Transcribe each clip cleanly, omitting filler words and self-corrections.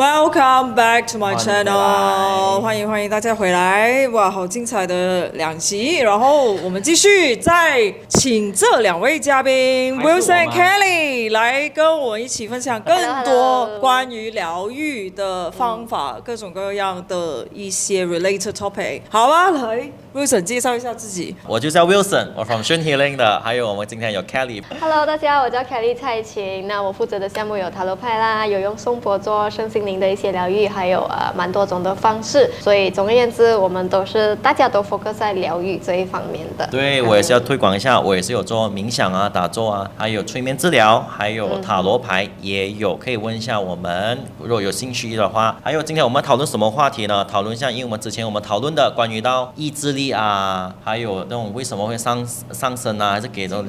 Welcome back to my 欢迎回 channel，来欢迎大家回来！哇，好精彩的2集，然后我们继续再请这2位嘉宾还是我 Wilson 吗 Kelly 来跟我们一起分享更 Hello，Hello 多关于疗愈的方法，各种各样的一些 related topic。好啊，来 Wilson 介绍一下自己。我就叫 Wilson， 我 from Shun Healing 的，还有我们今天有 Kelly。Hello， 大家好，我叫 Kelly 蔡琴。那我负责的项目有塔罗牌啦，有用颂钵做身心灵的一些疗愈，还有蛮多种的方式。所以总而言之，我们大家都 focus 在疗愈这一方面的。对，我也是要推广一下，我也是有做冥想啊、打坐啊，还有催眠治疗，还有塔罗牌也有，可以问一下我们，如果有兴趣的话。还有今天我们讨论什么话题呢？讨论一下，因为我们之前讨论的关于到意志力啊，还有那种为什么会上升啊，还是给这种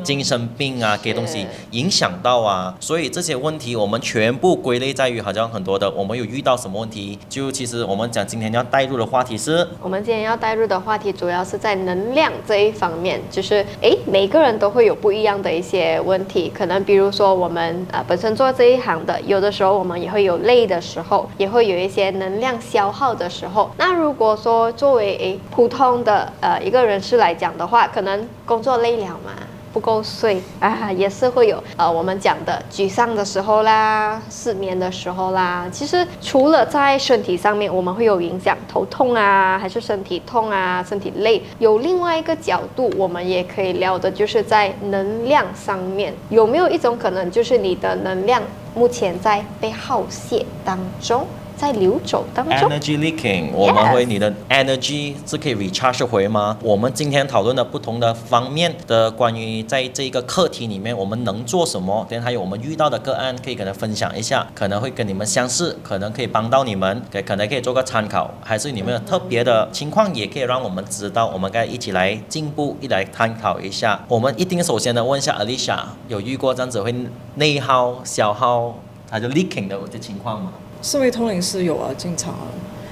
精神病啊，给东西影响到啊，所以这些问题我们全部归类在于好像很多的，我们有遇到什么问题，就其实我们讲今天要带入的话题是，我们今天要带入的话题主要是在能量这一方面，就是每个人都会有不一样的一些问题，可能比如说我们本身做这一行的，有的时候我们也会有累的时候，也会有一些能量消耗的时候。那如果说作为普通的一个人士来讲的话，可能工作累了嘛，不够睡啊，也是会有我们讲的沮丧的时候啦，失眠的时候啦。其实除了在身体上面我们会有影响，头痛啊，还是身体痛啊，身体累，有另外一个角度我们也可以聊的，就是在能量上面，有没有一种可能就是你的能量目前在被耗泄当中，在流走当中 energy leaking， 我们会你的 energy 是可以 recharge 回吗？我们今天讨论的不同的方面的关于在这个课题里面我们能做什么，还有我们遇到的个案可以跟他分享一下，可能会跟你们相似，可能可以帮到你们，可能可以做个参考，还是你们有特别的情况也可以让我们知道，我们该一起来进步，一起来探讨一下。我们一定首先的问一下 Alicia， 有遇过这样子会内耗消耗它就 leaking 的情况吗？身为通灵师有啊，经常啊，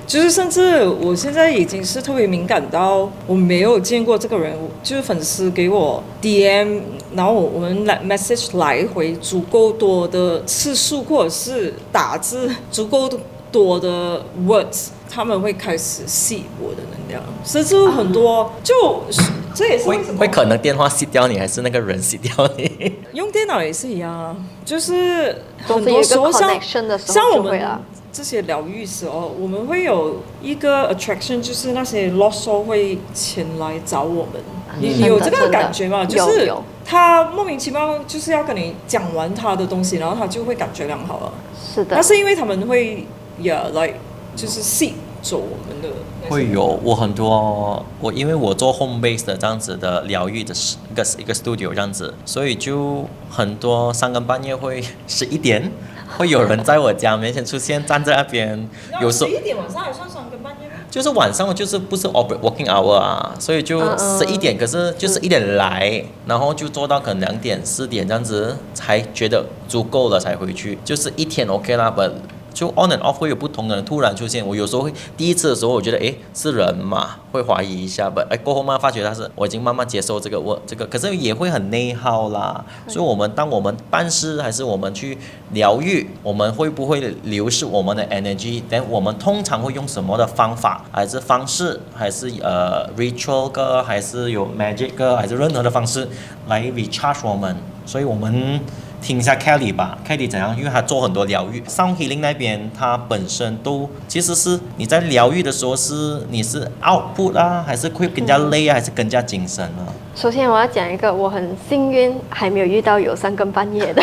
就是甚至我现在已经是特别敏感到我没有见过这个人，就是粉丝给我 DM， 然后我们message 来回足够多的次数，或者是打字足够多的 words， 他们会开始吸我的能量，甚至很多这也是为什么会可能电话吸掉你，还是那个人吸掉你？用电脑也是一样啊，就是很总是有一个多时候connection的时像我们候就会了。这些疗愈时候，我们会有一个 attraction， 就是那些 lost soul 会前来找我们。你有这个感觉吗？就是有他莫名其妙就是要跟你讲完他的东西，然后他就会感觉良好了。是的。那是因为他们会就是吸走我们的。会有我因为我做 home base 的这样子的疗愈的一个 studio 这样子，所以就很多3更半夜会11点。会有人在我家面前出现，站在那边，有时候11点晚上还算3更半夜吗？就是晚上就是不是 working hour 啊，所以就11点，可是就11点来，然后就做到可能2点4点这样子，才觉得足够了才回去，就是一天 OK 啦，就 on and off 会有不同的人突然出现，我有时候会第一次的时候我觉得是人嘛，会怀疑一下吧，过后慢慢发觉我已经慢慢接受这个，可是也会很内耗啦。所以当我们办事还是我们去疗愈，我们会不会流失我们的 energy？ 但我们通常会用什么的方法，还是方式，还是ritual 个，还是有 magic 个，还是任何的方式来 recharge 我们？所以我们听一下 Kelly 吧 ，Kelly 怎样？因为他做很多疗愈，Sound Healing 那边他本身其实是你在疗愈的时候你是 output 啊，还是会更加累啊，还是更加精神啊？首先我要讲一个，我很幸运还没有遇到有3更半夜的，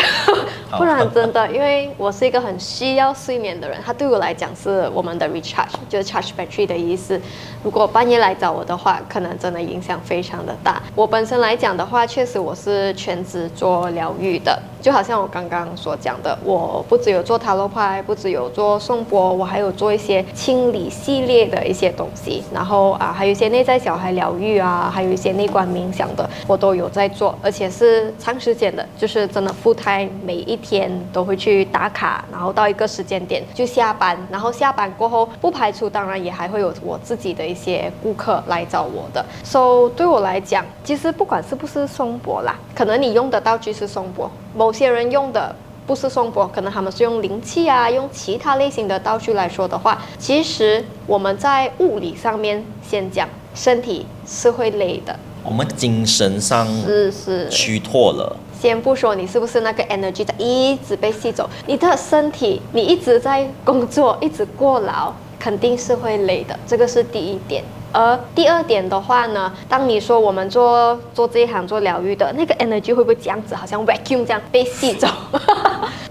不然真的，因为我是一个很需要睡眠的人，它对我来讲是我们的 recharge， 就是 charge battery 的意思。如果半夜来找我的话，可能真的影响非常的大。我本身来讲的话，确实我是全职做疗愈的，就好像我刚刚所讲的，我不只有做塔罗牌，不只有做颂钵，我还有做一些清理系列的一些东西，然后还有一些内在小孩疗愈啊，还有一些内观冥想的，我都有在做，而且是长时间的，就是真的full time，每一天都会去打卡，然后到一个时间点就下班，然后下班过后不排除当然也还会有我自己的一些顾客来找我的。So 对我来讲，其实不管是不是颂钵啦，可能你用的道具是颂钵，某些人用的不是颂钵，可能他们是用灵气啊，用其他类型的道具来说的话，其实我们在物理上面先讲，身体是会累的，我们精神上是虚脱了。先不说你是不是那个 energy 在一直被吸走，你的身体你一直在工作，一直过劳，肯定是会累的，这个是第一点。而第二点的话呢，当你说我们做这一行做疗愈的那个 energy 会不会这样子，好像 vacuum 这样被吸走？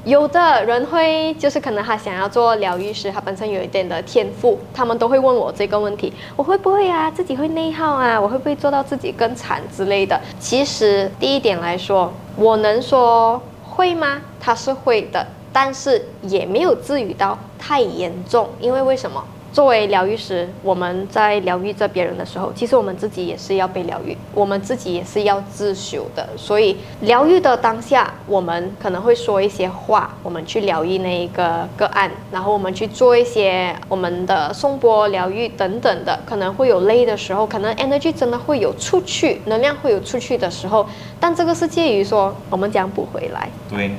有的人会就是可能他想要做疗愈师，他本身有一点的天赋，他们都会问我这个问题，我会不会啊，自己会内耗啊，我会不会做到自己更惨之类的。其实第一点来说，我能说会吗？他是会的，但是也没有至于到太严重，因为为什么？作为疗愈师，我们在疗愈着别人的时候，其实我们自己也是要被疗愈，我们自己也是要自修的。所以疗愈的当下，我们可能会说一些话，我们去疗愈那一个个案，然后我们去做一些我们的颂钵疗愈等等的，可能会有累的时候，可能 energy 真的会有出去，能量会有出去的时候，但这个是介于说我们怎样补回来。对，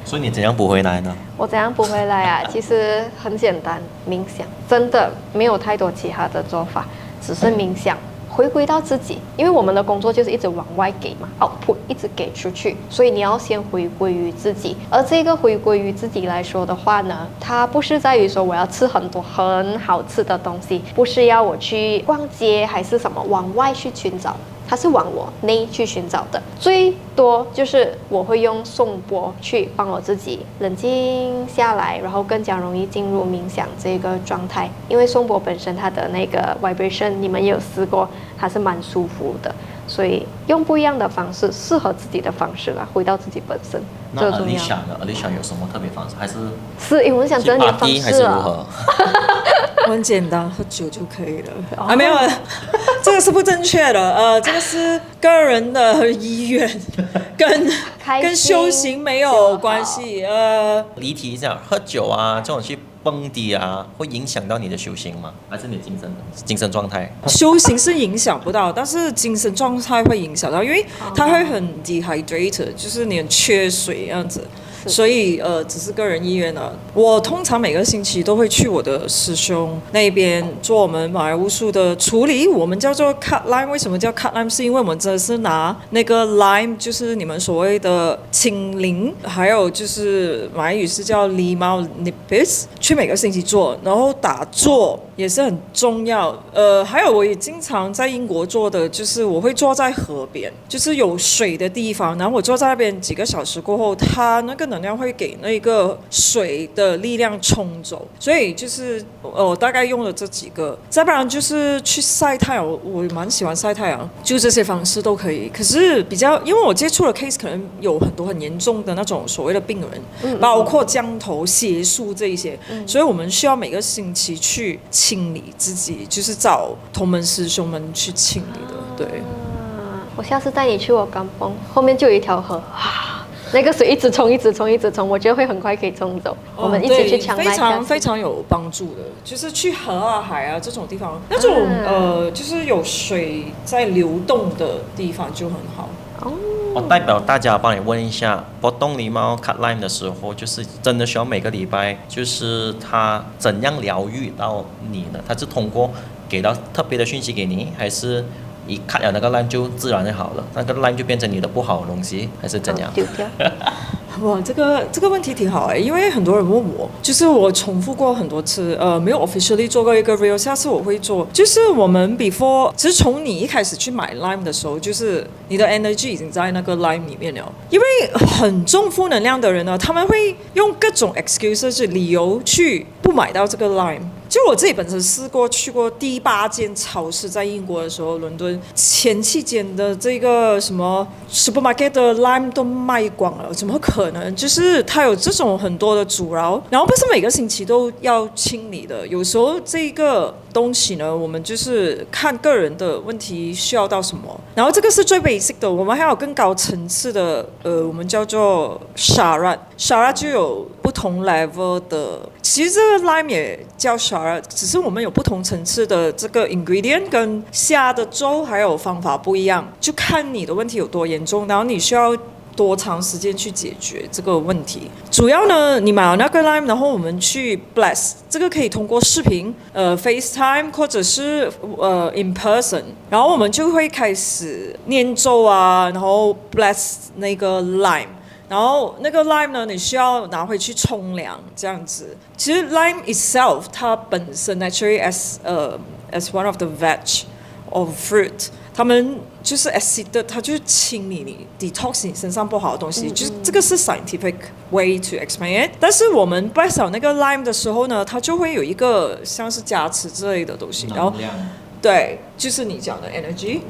所以你怎样补回来呢？我怎样补回来啊？其实很简单，冥想，真的没有太多其他的做法，只是冥想，回归到自己。因为我们的工作就是一直往外给嘛，output 一直给出去，所以你要先回归于自己。而这个回归于自己来说的话呢，它不是在于说我要吃很多很好吃的东西，不是要我去逛街还是什么往外去寻找。它是往我内去寻找的，最多就是我会用颂钵去帮我自己冷静下来，然后更加容易进入冥想这个状态。因为颂钵本身它的那个 vibration， 你们也有试过，它是蛮舒服的，所以用不一样的方式，适合自己的方式啦，回到自己本身。那Alicia呢？Alicia有什么特别方式？还是因为我想知道你的方式还是如何？我很简单，喝酒就可以了。没有，这个是不正确的。这个是个人的意愿，跟修行没有关系。离题一下，喝酒啊，这种去蹦迪啊，会影响到你的修行吗？还是你的精神状态？修行是影响不到，但是精神状态会影响到，因为它会很 dehydrated， 就是你很缺水这样子。所以只是个人意愿了。我通常每个星期都会去我的师兄那边做我们马来巫术的处理，我们叫做 cut lime。为什么叫 cut lime？ 是因为我们真的是拿那个 lime， 就是你们所谓的青柠，还有就是马来语是叫 limau nipis， 去每个星期做，然后打坐也是很重要。还有我也经常在英国做的，就是我会坐在河边，就是有水的地方，然后我坐在那边几个小时过后，它那个能量会给那个水的力量冲走，所以就是我大概用了这几个，再不然就是去晒太阳，我蛮喜欢晒太阳，就这些方式都可以。可是比较，因为我接触的 case 可能有很多很严重的那种所谓的病人，包括降头、邪术这一些，所以我们需要每个星期去清理自己，就是找同门师兄们去清理的。对，我下次带你去我甘榜，后面就有一条河。那个水一直冲，一直冲，一直冲，我觉得会很快可以冲走。我们一起去抢非常非常有帮助的，就是去河啊、海啊这种地方，那种就是有水在流动的地方就很好。我代表大家帮你问一下，波动狸猫 cut lime 的时候，就是真的需要每个礼拜，就是他怎样疗愈到你呢？他是通过给到特别的讯息给你，还是一cut了那个 lime 就自然就好了？那个 lime 就变成你的不好的东西，还是怎样？丢掉。哇，这个问题挺好因为很多人问我，就是我重复过很多次，没有 officially 做过一个 reel， 下次我会做。就是我们 before， 其实从你一开始去买 lime 的时候，就是你的 energy 已经在那个 lime 里面了。因为很重负能量的人呢，他们会用各种 excuses 理由去不买到这个 lime。就我自己本身试过去过第8间超市，在英国的时候，伦敦前期间的这个什么 supermarket 的 lime 都卖光了，怎么可能？就是它有这种很多的阻挠，然后不是每个星期都要清理的，有时候这个东西呢，我们就是看个人的问题需要到什么，然后这个是最 basic 的，我们还有更高层次的，我们叫做 sharat 就有不同 level 的，其实这个 lime 也叫 sharat， 只是我们有不同层次的这个 ingredient 跟下的粥还有方法不一样，就看你的问题有多严重，然后你需要多长时间去解决这个问题。主要呢，你买了那个 lime， 然后我们去 bless， 这个可以通过视频FaceTime 或者是in person， 然后我们就会开始念咒啊，然后 bless 那个 lime。然后那个 lime 呢，你需要拿回去冲凉这样子。其实 lime itself 它本身 naturally as one of the veg of fruit， 他们就是 acid， 它就是清理你 detox 你身上不好的东西，就是这个是 scientific way to explain it。但是我们 bless 那个 lime 的时候呢，它就会有一个像是加持之类的东西，然后对，就是你讲的 energy，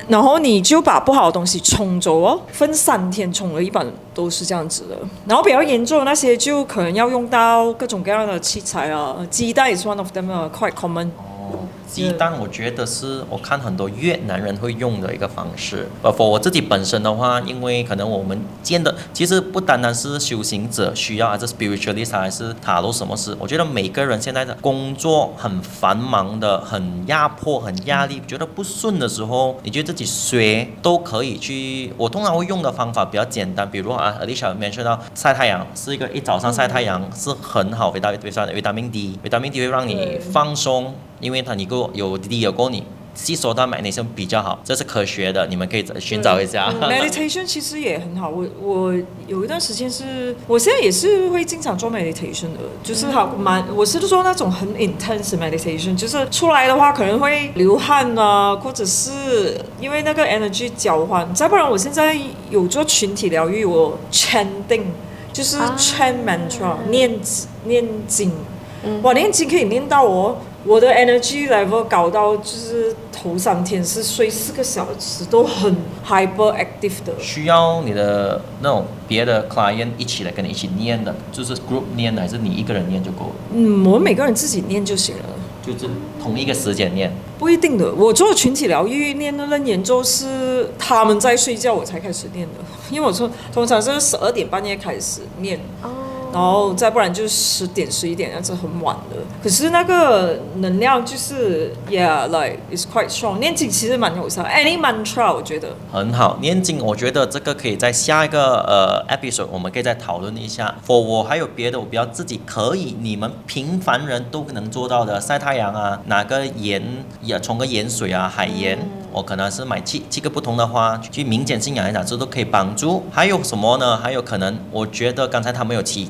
然后你就把不好的东西冲走哦，分3天冲了，一般都是这样子的。然后比较严重的那些就可能要用到各种各样的器材啊，鸡蛋 is one of them quite common。鸡蛋我觉得是我看很多越南人会用的一个方式。for 我自己本身的话，因为可能我们见的其实不单单是修行者需要，还是 spiritualist 还是塔罗什么事。我觉得每个人现在的工作很繁忙的、很压迫、很压力，觉得不顺的时候，你觉得自己学都可以去。我通常会用的方法比较简单，比如Alicia mention 到晒太阳，是一早上晒太阳是很好，vitamin D 会让你放松。因为它你有 D 有够你吸收到 magnesium 比较好，这是科学的，你们可以寻找一下。meditation 其实也很好，我有一段时间我现在也是会经常做 meditation 的，就是我是说那种很 intense meditation， 就是出来的话可能会流汗啊，或者是因为那个 energy 交换。再不然我现在有做群体疗愈，我 chanting 就是 chant mantra， 念经，哇，念经可以念到我的 energy level 高到就是头3天是睡4个小时都很 hyperactive 的。需要你的那种别的 client 一起来跟你一起念的，就是 group 念的，还是你一个人念就够了？我们每个人自己念就行了。就是同一个时间念？不一定的，我做群体疗愈念的任研究是他们在睡觉我才开始念的，因为我通常是12点半夜开始念。然后再不然就是10点11点，那是很晚的。可是那个能量就是like it's quite strong。念经其实蛮有效 ，any mantra 我觉得很好。念经我觉得这个可以在下一个episode 我们可以再讨论一下。for 我还有别的，我比较自己可以，你们平凡人都能做到的，晒太阳啊，拿个冲个盐水啊，海盐。我可能是买7个不同的花去民间信仰来讲，这都可以帮助。还有什么呢？还有可能，我觉得刚才他们有启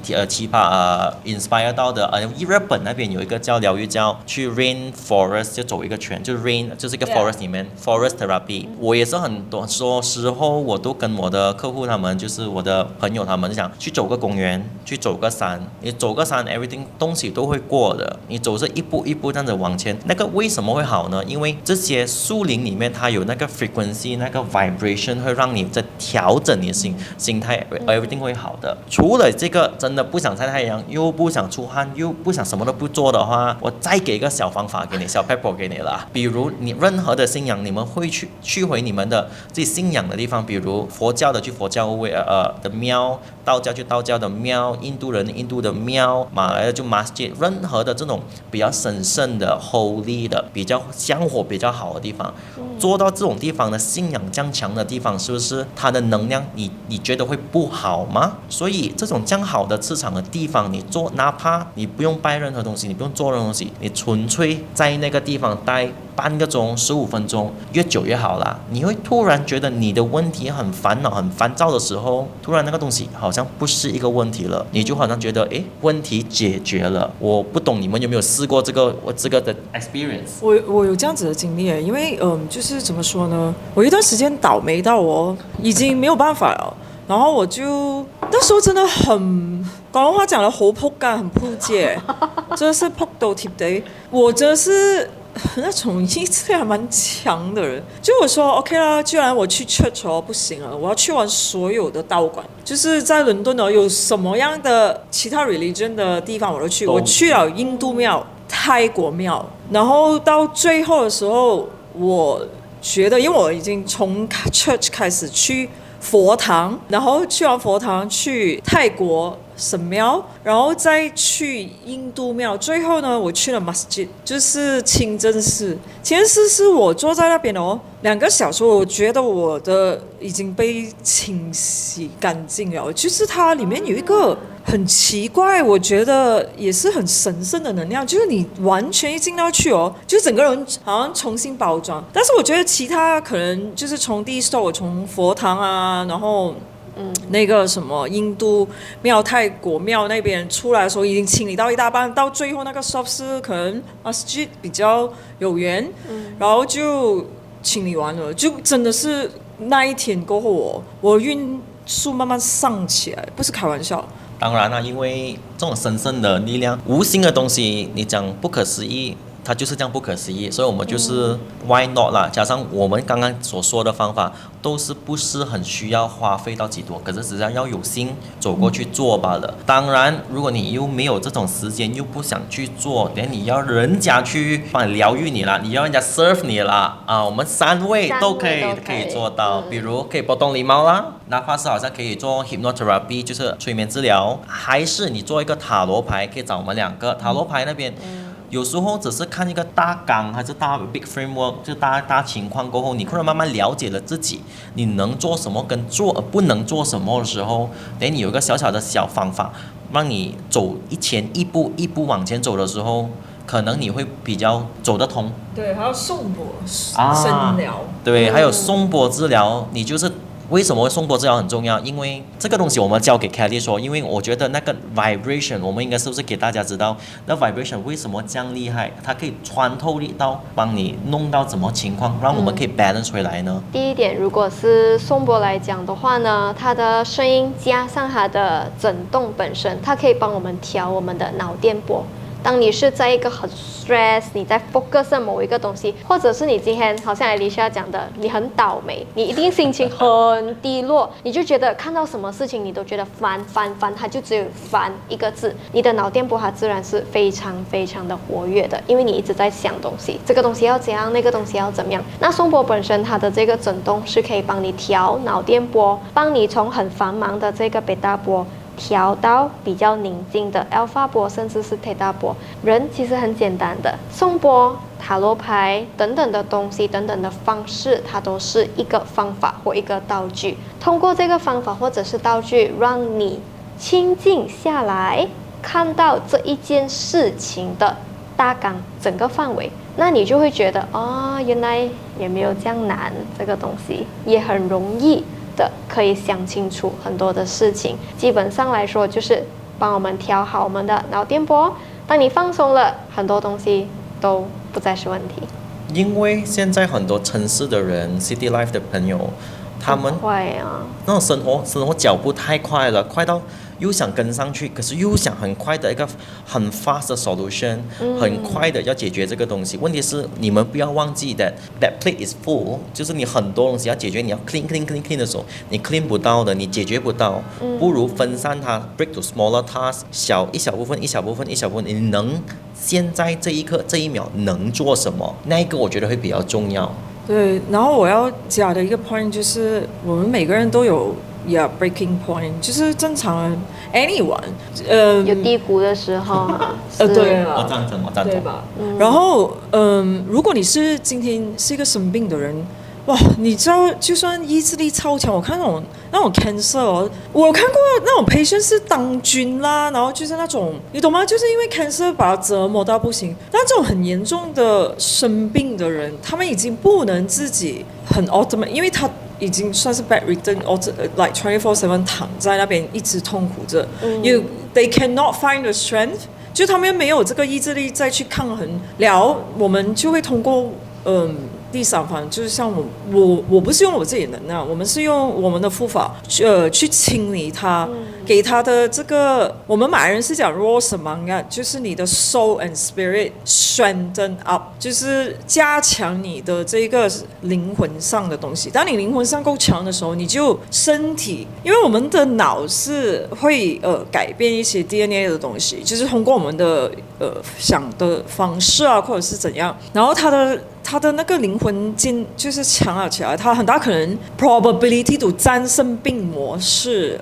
发inspire 到的，日本那边有一个叫疗愈，叫去 rain forest 就走一个圈，就 rain 就是一个 forest 里面 forest therapy。我也是很多时候我都跟我的客户他们，就是我的朋友他们讲，去走个公园，去走个山，你走个山 everything 东西都会过的，你走是一步一步这样子往前。那个为什么会好呢？因为这些树林里面它有那个 frequency 那个 vibration 会让你在调整你的心态 everything 会好的。除了这个真的不想晒太阳，又不想出汗，又不想什么都不做的话，我再给一个小方法给你，小 pepper 给你啦。比如你任何的信仰，你们会去回你们的自己信仰的地方，比如佛教的去佛教的庙，道教去道教的庙，印度人的印度的庙，马来的就 masjid， 任何的这种比较神圣的 holy 的比较香火比较好的地方，做到这种地方的信仰这样强的地方，是不是它的能量你觉得会不好吗？所以这种这样好的磁场的地方，你做哪怕你不用拜任何东西，你不用做任何东西，你纯粹在那个地方待半个钟15分钟，越久越好啦。你会突然觉得你的问题很烦恼很烦躁的时候，突然那个东西好像不是一个问题了，你就好像觉得问题解决了。我不懂你们有没有试过这个的 experience？ 我有这样子的经历，因为就是怎么说呢，我一段时间倒霉到我已经没有办法了，然后我就那时候真的很广东话讲的好仆街，很扑街，真的是扑到貼地。我真的是那种意志力还蛮强的人，就我说 OK 啦，既然我去 church 不行了，我要去完所有的道馆，就是在伦敦有什么样的其他 religion 的地方我都去，我去了印度庙、泰国庙，然后到最后的时候，我觉得因为我已经从 church 开始去佛堂，然后去完佛堂去泰国神庙，然后再去印度庙，最后呢，我去了 masjid， 就是清真寺。清真寺是我坐在那边2个小时，我觉得我的已经被清洗干净了。就是它里面有一个很奇怪，我觉得也是很神圣的能量，就是你完全一进到去就整个人好像重新包装。但是我觉得其他可能就是从第一 stop 我从佛堂啊，然后那个什么印度庙、泰国庙那边出来的时候，已经清理到一大半，到最后那个 stop 是可能masjid 比较有缘，然后就清理完了，就真的是那一天过后我运数慢慢上起来，不是开玩笑。当然了，因为这种神圣的力量、无形的东西，你讲不可思议，它就是这样不可思议，所以我们就是 why not 啦，加上我们刚刚所说的方法，都是不是很需要花费到几多，可是只要有心走过去做罢了。当然，如果你又没有这种时间，又不想去做，连你要人家去帮你疗愈你啦，你要人家 serve 你啦啊，我们3位都可以做到，比如可以波动狸猫啦，哪怕是好像可以做 hypnotherapy， 就是催眠治疗，还是你做一个塔罗牌，可以找我们2个塔罗牌那边。有时候只是看一个大纲还是大 big framework， 就大情况过后，你可能慢慢了解了自己，你能做什么跟不能做什么的时候，等你有一个小小的小方法，让你走一步一步往前走的时候，可能你会比较走得通。对，还有颂钵声疗，对，还有颂钵治疗，你就是。为什么颂钵治疗很重要？因为这个东西我们交给 Kelly 说，因为我觉得那个 vibration， 我们应该是不是给大家知道，那 vibration 为什么这样厉害？它可以穿透力到帮你弄到什么情况，让我们可以 balance 回来呢？第一点，如果是颂钵来讲的话呢，它的声音加上它的震动本身，它可以帮我们调我们的脑电波。当你是在一个很 stress， 你在 focus 上某一个东西，或者是你今天好像Alicia讲的，你很倒霉，你一定心情很低落，你就觉得看到什么事情你都觉得烦，它就只有烦一个字，你的脑电波它自然是非常非常的活跃的，因为你一直在想东西，这个东西要怎样，那个东西要怎么样。那颂钵本身它的这个震动是可以帮你调脑电波，帮你从很繁忙的这个贝塔波调到比较宁静的 alpha 波，甚至是 theta 波。人其实很简单的，颂钵、塔罗牌等等的东西，等等的方式，它都是一个方法或一个道具。通过这个方法或者是道具，让你清静下来，看到这一件事情的大纲整个范围，那你就会觉得原来也没有这样难，这个东西也很容易的可以想清楚很多的事情。基本上来说就是帮我们调好我们的脑电波，当你放松了，很多东西都不再是问题。因为现在很多城市的人 City Life 的朋友，他们那种生活脚步太快了，快到又想跟上去，可是又想很快的一个很 fast 的 solution，很快的要解决这个东西。问题是你们不要忘记that plate is full， 就是你很多东西要解决，你要 clean 的时候，你 clean 不到的，你解决不到，不如分散它 break to smaller tasks， 一小部分，你能现在这一刻这一秒能做什么，那一个我觉得会比较重要。对，然后我要加的一个 point 就是，我们每个人都有breaking point， 就是正常人 anyone， 有低谷的时候对啊，我赞成，对吧？然后如果你是今天是一个生病的人，哇，你知道，就算意志力超强，我看那种 cancer， 我看过那种 patient 是当军啦，然后就是那种，你懂吗？就是因为 cancer 把他折磨到不行。但这种很严重的生病的人，他们已经不能自己很 automate， 因为他已经算是 bedridden like 24/7 躺在那边一直痛苦着。They cannot find the strength， 就他们没有这个意志力再去抗衡了，我们就会通过第三方，就是像我不是用我自己的能量，我们是用我们的护法去清理它，给它的这个，我们马来人是讲 raw samanga， 就是你的 soul and spirit strengthen up， 就是加强你的这个灵魂上的东西。当你灵魂上够强的时候，你就身体，因为我们的脑是会改变一些 DNA 的东西，就是通过我们的想的方式啊，或者是怎样，然后它他的那个灵魂就是强了起来，他很大可能 probability to 战胜病魔是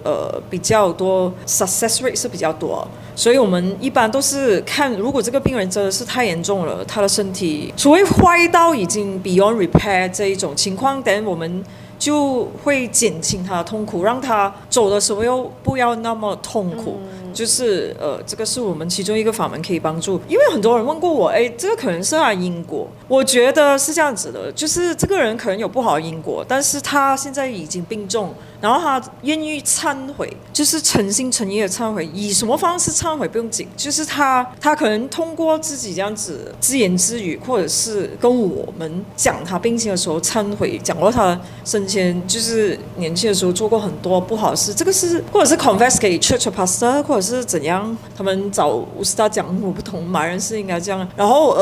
比较多 success rate 是比较多，所以我们一般都是看，如果这个病人真的是太严重了，他的身体除非坏到已经 beyond repair 这一种情况，等我们就会减轻他的痛苦，让他走的时候又不要那么痛苦。就是这个是我们其中一个法门可以帮助，因为很多人问过我，这个可能是他因果，我觉得是这样子的，就是这个人可能有不好的因果，但是他现在已经病重，然后他愿意忏悔，就是诚心诚意的忏悔，以什么方式忏悔不用紧，就是他可能通过自己这样子自言自语，或者是跟我们讲他病情的时候忏悔，讲过他生前就是年轻的时候做过很多不好的事，这个是或者是 confess 给 church pastor， 或者是怎样，他们找乌斯达讲我不同，马人是应该这样，然后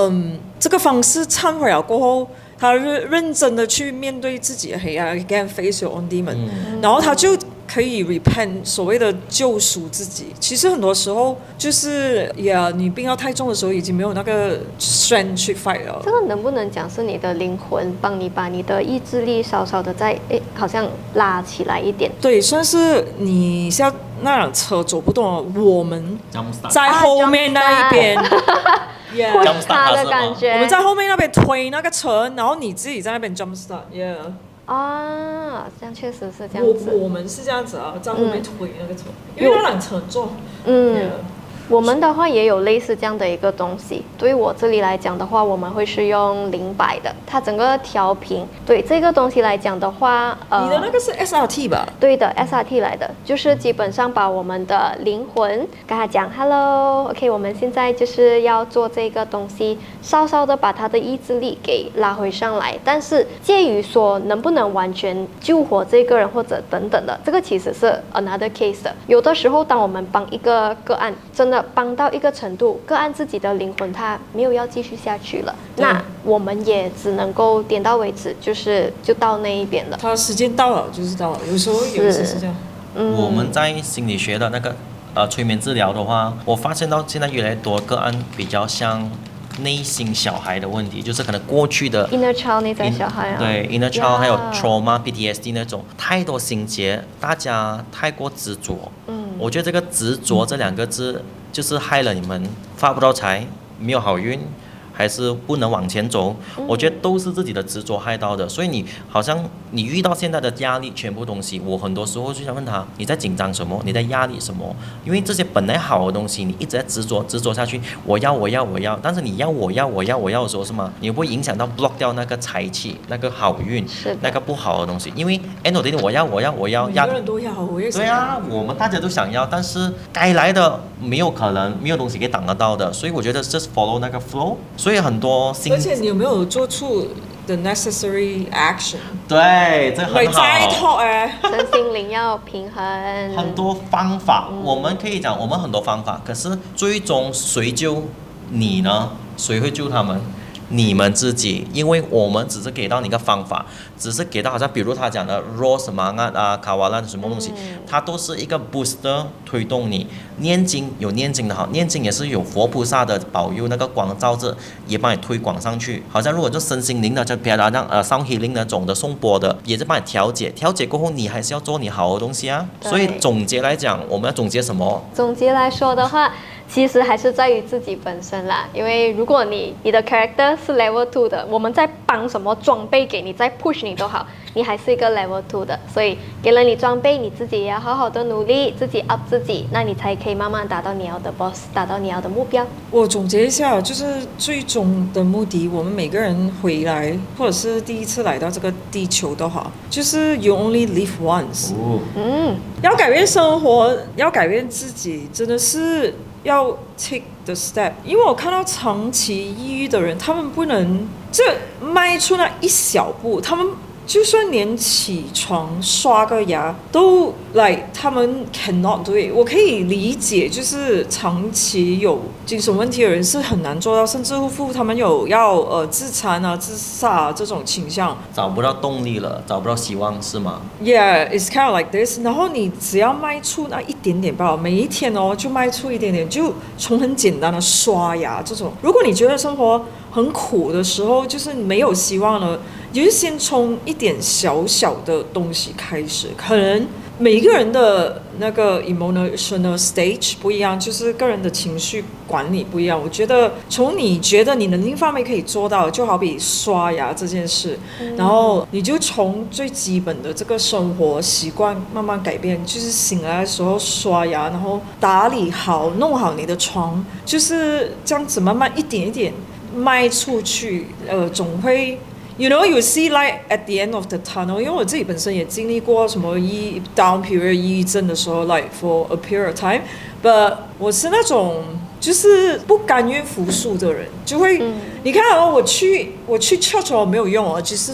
这个方式忏悔了过后，他认真的去面对自己的黑暗 ，again face your own demon，然后他就可以 repent， 所谓的救赎自己。其实很多时候就是你病到太重的时候，已经没有那个 strength 去 fight 了。这个能不能讲是你的灵魂帮你把你的意志力稍稍的再好像拉起来一点？对，算是你像那辆车走不动了，我们在后面那一边。push 他的感觉，我们在后面那边推那个车，然后你自己在那边 jump start， 这样确实是这样子。我们是这样子啊，在后面推那个车，因为那辆车重。我们的话也有类似这样的一个东西。对于我这里来讲的话，我们会是用0-100的，它整个调频。对这个东西来讲的话，你的那个是 SRT 吧？对的 ，SRT 来的，就是基本上把我们的灵魂跟他讲 ，Hello，OK， 我们现在就是要做这个东西，稍稍的把他的意志力给拉回上来。但是介于说能不能完全救活这个人或者等等的，这个其实是 another case 的。有的时候，当我们帮一个个案真的帮到一个程度，个案自己的灵魂他没有要继续下去了，那我们也只能够点到为止，就到那一边了。他时间到了就是到了，有时候有时是这样。我们在心理学的那个催眠治疗的话，我发现到现在越来越多个案比较像内心小孩的问题，就是可能过去的 inner child 内在小孩对 inner child 还有 trauma PTSD 那种太多心结，大家太过执着。我觉得这个执着这2个字就是害了你们发不到财，没有好运，还是不能往前走，我觉得都是自己的执着害到的。所以你好像你遇到现在的压力，全部东西，我很多时候就想问他，你在紧张什么？你在压力什么？因为这些本来好的东西，你一直在执着下去，我要，但是你要我要的时候是吗？你会影响到 block 掉那个财气，那个好运，那个不好的东西。因为 end of the day 我要，每个人都要，我也想要。对啊，我们大家都想要，但是该来的没有可能，没有东西可以挡得到的，所以我觉得 just follow 那个 flow。所以很多而且你有没有做出 the necessary action？ 对，这很好。身心灵要平衡。很多方法，我们可以讲，我们很多方法，可是最终谁救你呢？谁会救他们？你们自己，因为我们只是给到你一个方法，只是给到好像比如他讲的 raw 什么啊、卡瓦拉什么东西，它都是一个 booster 推动你。念经有念经的好，念经也是有佛菩萨的保佑，那个光照着也帮你推广上去。好像如果就身心灵的，就比如像sound healing 那种的颂钵的，也是帮你调节过后，你还是要做你好的东西啊。所以总结来讲，我们要总结什么？总结来说的话，其实还是在于自己本身啦。因为如果你的 character 是 level 2的，我们在帮什么装备给你，在 push 你都好，你还是一个 level 2的。所以给了你装备，你自己也要好好的努力，自己 up 自己，那你才可以慢慢达到你要的 boss， 达到你要的目标。我总结一下，就是最终的目的，我们每个人回来，或者是第一次来到这个地球的话，就是 you only live once。要改变生活，要改变自己，真的是要 take the step。因为我看到长期抑郁的人，他们不能迈出那一小步，他们就算连起床刷个牙都他们 cannot do it。我可以理解，就是长期有精神问题的人是很难做到，甚至乎他们有要自残啊、自杀啊这种倾向，找不到动力了，找不到希望是吗？ Yeah, it's kind of like this。然后你只要迈出那一点点吧，每一天就迈出一点点，就从很简单的刷牙这种。如果你觉得生活很苦的时候，就是没有希望了，你就先从一点小小的东西开始。可能每一个人的那个 emotional stage 不一样，就是个人的情绪管理不一样。我觉得从你觉得你能力方面可以做到，就好比刷牙这件事，然后你就从最基本的这个生活习惯慢慢改变，就是醒来的时候刷牙，然后打理好弄好你的床，就是这样子慢慢一点一点迈出去，总会You know, you see light at the end of the tunnel. 因为我自己本身也经历过什么down period 抑郁症的时候 ，like for a period of time. But 我是那种就是不甘愿服输的人，就会、你看我去 church 没有用其实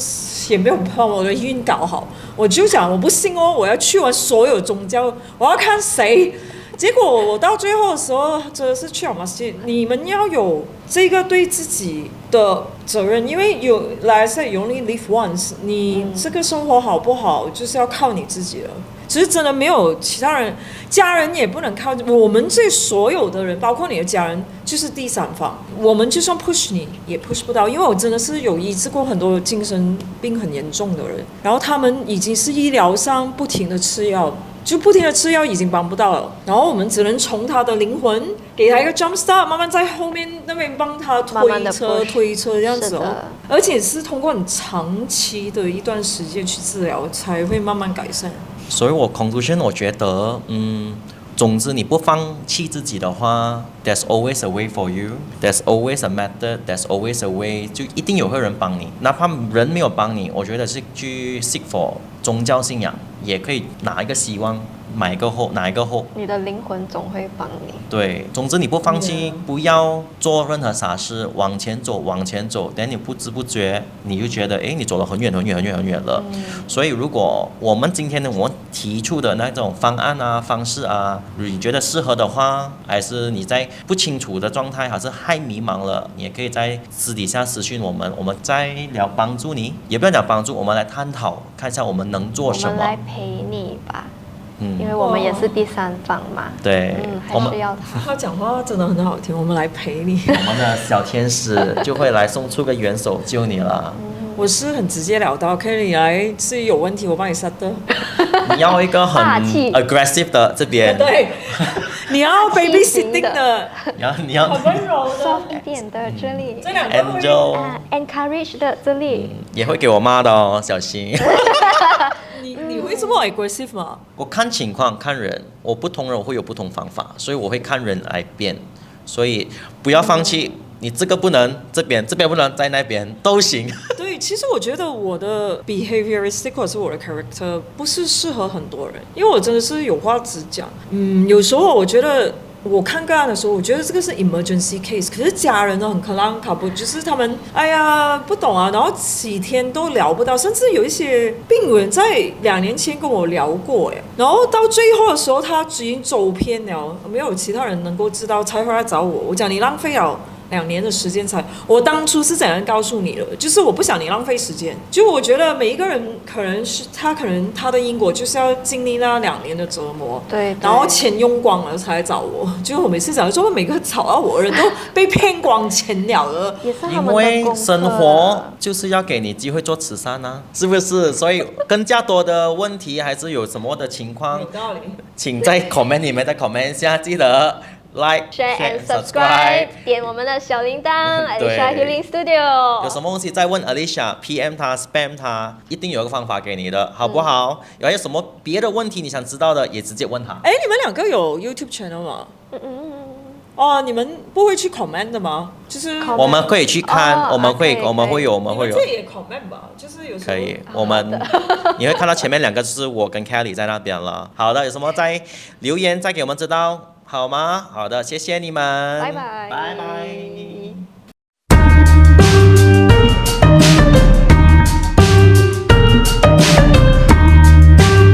也没有帮我的晕倒好，我就讲我不信我要去完所有宗教，我要看谁。结果我到最后的时候真的是去了masjid，你们要有这个对自己的责任，因为like I said, you only live once， 你这个生活好不好就是要靠你自己了。只是真的没有其他人，家人也不能靠我们这所有的人，包括你的家人，就是第三方。我们就算 push 你，也 push 不到，因为我真的是有医治过很多精神病很严重的人，然后他们已经是医疗上不停的吃药。就不停的吃药已经帮不到了，然后我们只能从他的灵魂给他一个 jump start， 慢慢在后面那边帮他推车这样子而且是通过很长期的一段时间去治疗才会慢慢改善。所以我 conclusion 我觉得总之你不放弃自己的话 there's always a way for you, there's always a method, there's always a way， 就一定有个人帮你，哪怕人没有帮你，我觉得是去 seek for 宗教信仰也可以拿一个希望，拿一个hope，你的灵魂总会帮你。对，总之你不放弃，不要做任何傻事，往前走，等你不知不觉你就觉得你走了很远了。所以如果我们今天我提出的那种方案啊方式啊，你觉得适合的话，还是你在不清楚的状态还是太迷茫了，你也可以在私底下私讯我们再聊帮助你，也不要讲帮助，我们来探讨看一下我们能做什么，我们来陪你吧。因为我们也是第三方嘛，对，还需要他讲话真的很好听，我们来陪你。我们的小天使就会来送出个援手救你了。我是很直截了当，可以你来自己有问题我帮你 set 的。你要一个很 aggressive 的这边，对，你要 baby sitting 的，你要很温柔的 soft 一点的这里，这两个 Angel encourage 的这里，也会给我骂的小心。你会这么 aggressive 吗？我看情况看人，我不同人我会有不同方法，所以我会看人来变，所以不要放弃。你这个不能，这边不能，在那边都行。对，其实我觉得我的 behavioristic 或者是我的 character 不是适合很多人，因为我真的是有话直讲。有时候我觉得我看个案的时候，我觉得这个是 emergency case， 可是家人都很可能卡不，就是他们不懂啊，然后几天都聊不到，甚至有一些病人在2年前跟我聊过然后到最后的时候他已经走偏了，没有其他人能够知道，才回来找我。我讲你浪费了2年的时间我当初是怎样告诉你的？就是我不想你浪费时间。就我觉得每一个人可能他的因果就是要经历那2年的折磨，对，然后钱用光了才找我。就我每次讲说每个找到我的人都被骗光钱了也是他因们的为生活就是要给你机会做慈善啊，是不是？所以更加多的问题还是有什么的情况，有道理。请在 comment 里面再 comment 一下，记得like share and subscribe， 点我们的小铃铛，Alicia Healing Studio。有什么东西再问 Alicia，PM 她 spam 她，一定有个方法给你的，好不好？有什么别的问题你想知道的，也直接问她。你们2个有 YouTube channel 吗？你们不会去 comment 的吗？就是我们可以去看，我们会有。你们这也 comment 吧？就是有时候可以，你会看到前面2个就是我跟 Kelly 在那边了。好的，有什么再留言再给我们知道好吗？好的，谢谢你们，拜拜。拜拜。